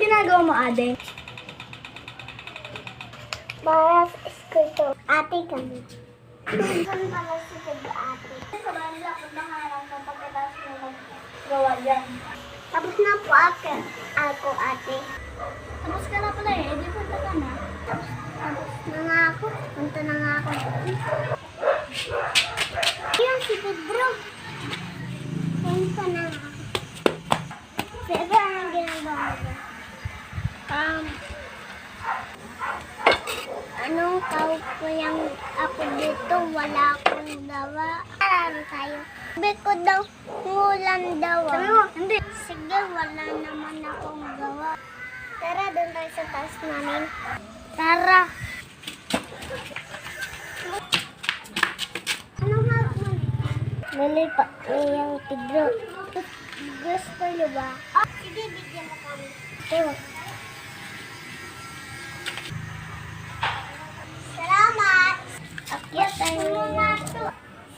ginagawa mo, Ade? Para sa eskwento. Ate kami. Saan pala si ate? Sa banda, kung naharap mo pagkatapos mo mag-gawa dyan. Tapos na po ako ate. Tapos ka na pala eh, di punta ka na. Tapos na nga ako. Punta na nga ako. Ayun, si Pedro. Punta na nga ako. Pedro, anong ginagawa mo? Anong tawag ko yung ako dito? Wala akong dawa. Araro tayo. Sabi ko daw, ngulan daw. Sabi mo, hindi. Sige, wala naman akong gawa. Tara, doon tayo sa taas namin. Tara. Anong hawak mo? Lili pa, yung Pedro. Gusto niyo ba? Oh, sige, bigyan mo kami. Okay. Salamat! Akyat tayo na.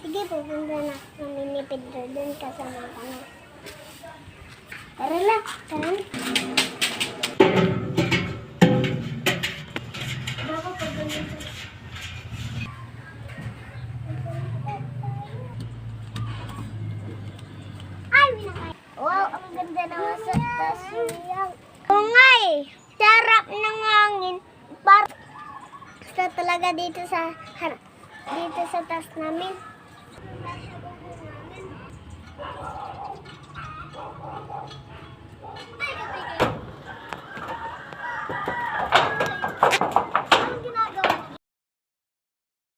Sige, pupunta na kami ni Pedro. Doon kasama kami. Tara na, tara na. Ay, winakay. Wow, ang ganda naman sa tasiyang. Ungay! Sarap ng hangin. Basta talaga dito sa taas namin.